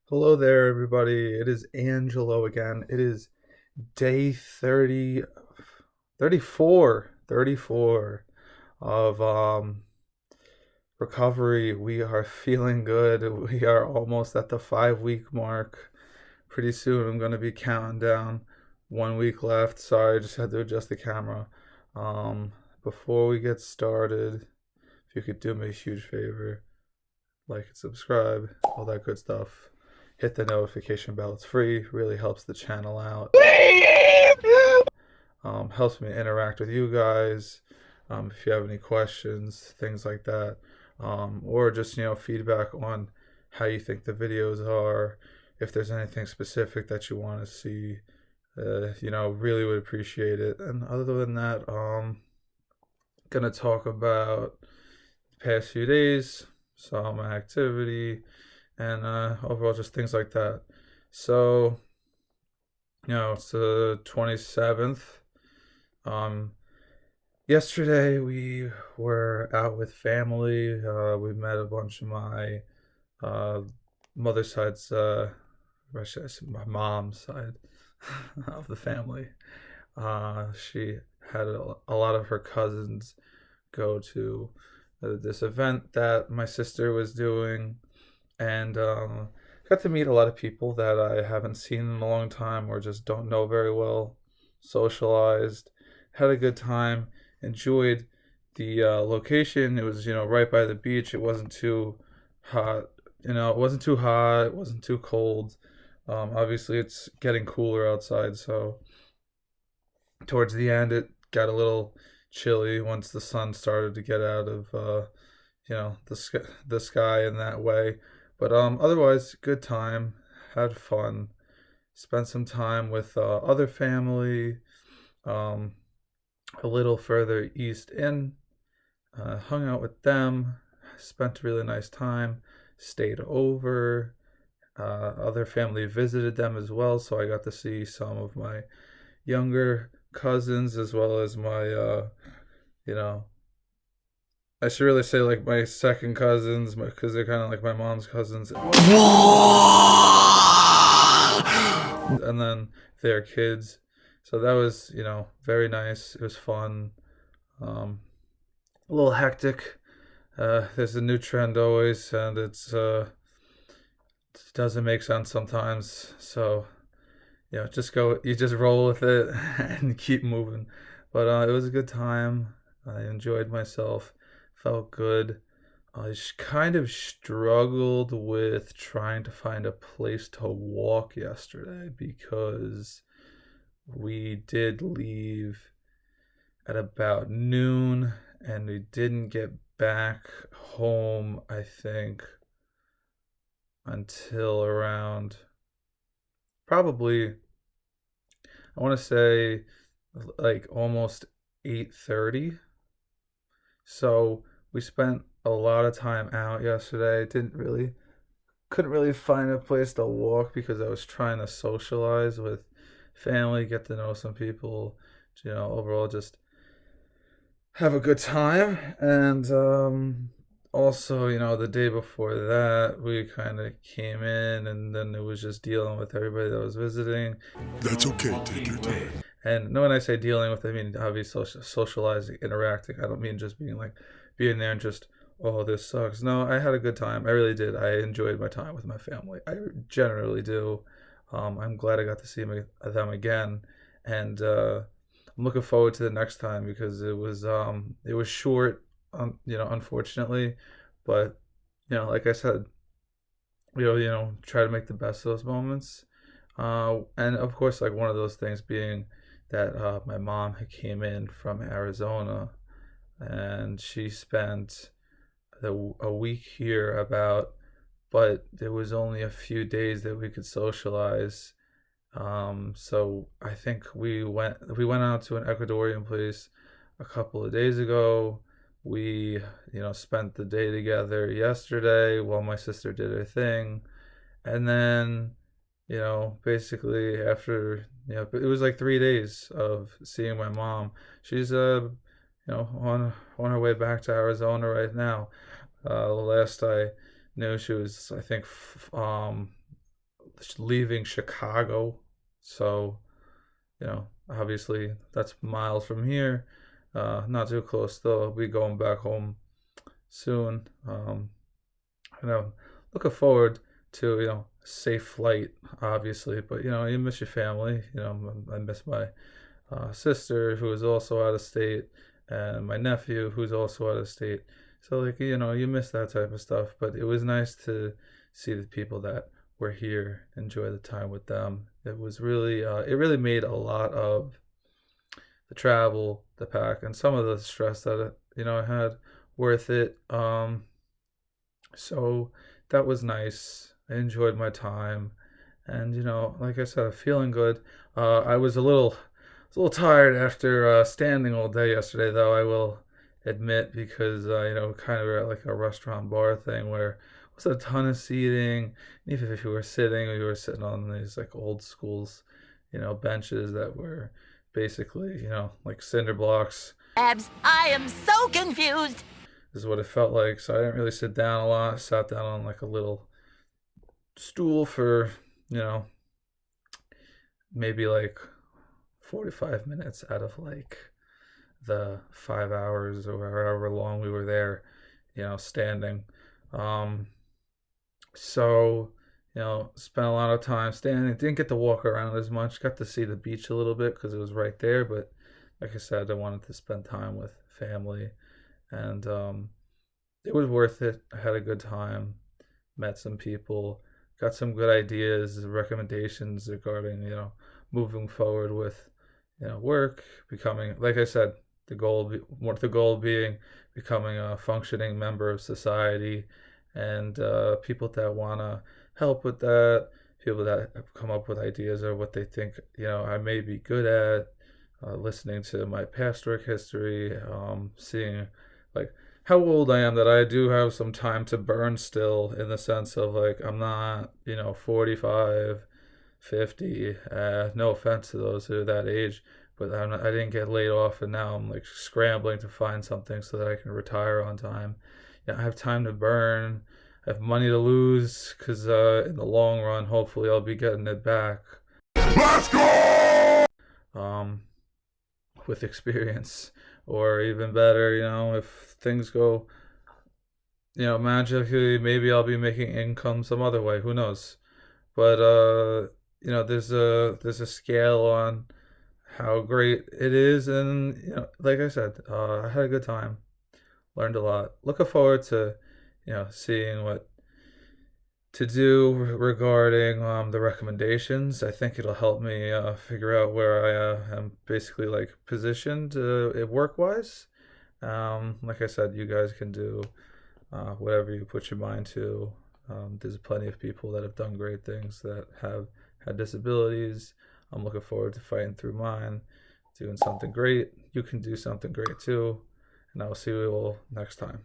Hello there, everybody. It is Angelo again. It is day 30, 34 of recovery. We are feeling good. We are almost at the 5 week mark. Pretty soon, I'm going to be counting down 1 week left. Sorry, I just had to adjust the camera. Um, Before we get started, if you could do me a huge favor, like and subscribe, all that good stuff. Hit the notification bell. It's free. Really helps the channel out. Helps me interact with you guys. If you have any questions, things like that, or just feedback on how you think the videos are. If there's anything specific that you want to see, really would appreciate it. And other than that, gonna talk about the past few days, some activity, and overall just things like that. So, it's the 27th. Um, Yesterday we were out with family. We met a bunch of my uh, mother's side's, or should I say, my mom's side of the family. She had a lot of her cousins go to this event that my sister was doing, and got to meet a lot of people that I haven't seen in a long time or just don't know very well. Socialized, had a good time, enjoyed the location. It was right by the beach. It wasn't too hot. It wasn't too hot. It wasn't too cold. Obviously, it's getting cooler outside, so towards the end, it got a little chilly once the sun started to get out of the sky in that way. But otherwise, good time, had fun, spent some time with other family, um, a little further east in, hung out with them, spent a really nice time, stayed over. Other family visited them as well, so I got to see some of my younger cousins as well as my you know I should really say like my second cousins because they're kind of like my mom's cousins, and then their kids. So that was very nice. It was fun. Um, a little hectic. There's a new trend always, and it doesn't make sense sometimes. So just go. You just roll with it and keep moving. But it was a good time. I enjoyed myself. Felt good. I kind of struggled with trying to find a place to walk yesterday because we did leave at about noon and we didn't get back home, I think, until around probably, I want to say, like almost 8:30. So we spent a lot of time out yesterday. Didn't really couldn't really find a place to walk because I was trying to socialize with family, get to know some people, overall just have a good time. And also, the day before that, we kind of came in and then it was just dealing with everybody that was visiting. That's okay. Take your time. And no, when I say dealing with, I mean obviously socializing, interacting. I don't mean just being there and just, oh, this sucks. No, I had a good time. I really did. I enjoyed my time with my family. I generally do. I'm glad I got to see them again, and I'm looking forward to the next time because it was short, unfortunately, but like I said, try to make the best of those moments. And of course, like one of those things being that my mom came in from Arizona and she spent a week here but there was only a few days that we could socialize. So I think we went out to an Ecuadorian place a couple of days ago. We, spent the day together yesterday while my sister did her thing. And then, basically after, it was like 3 days of seeing my mom. She's, on her way back to Arizona right now. The last I knew, she was, I think, leaving Chicago. So, obviously that's miles from here. Not too close though. I'll be going back home soon. You know, looking forward to, a safe flight, obviously, but, you miss your family. I miss my sister who is also out of state, and my nephew who's also out of state. So, like, you miss that type of stuff, but it was nice to see the people that were here, enjoy the time with them. It was really, it really made a lot of the travel, the pack, and some of the stress that, I had worth it. So that was nice. I enjoyed my time, and like I said, feeling good. I was a little tired after standing all day yesterday, though. I will admit, because kind of at like a restaurant bar thing where it was a ton of seating. Even if you were sitting, we were sitting on these like old schools, benches that were basically like cinder blocks. Abs, I am so confused. Is what it felt like. So I didn't really sit down a lot. I sat down on like a little stool for maybe like 45 minutes out of like the 5 hours or however long we were there, standing. Um, so, spent a lot of time standing. Didn't get to walk around as much. Got to see the beach a little bit because it was right there. But like I said, I wanted to spend time with family, and it was worth it. I had a good time. Met some people. Got some good ideas, recommendations regarding moving forward with work, becoming, like I said, the goal being becoming a functioning member of society, and people that want to help with that, people that have come up with ideas of what they think I may be good at, listening to my past work history, seeing like how old I am, that I do have some time to burn still, in the sense of like I'm not 45, 50. No offense to those who are that age, but I didn't get laid off, and now I'm like scrambling to find something so that I can retire on time. I have time to burn. I have money to lose, because in the long run, hopefully, I'll be getting it back. Let's go! With experience, or even better, if things go, magically, maybe I'll be making income some other way. Who knows? But there's a scale on how great it is, and like I said, I had a good time, learned a lot. Looking forward to seeing what to do regarding the recommendations. I think it'll help me figure out where I am basically like positioned work wise. Like I said, you guys can do whatever you put your mind to. There's plenty of people that have done great things that have had disabilities. I'm looking forward to fighting through mine, doing something great. You can do something great too. And I will see you all next time.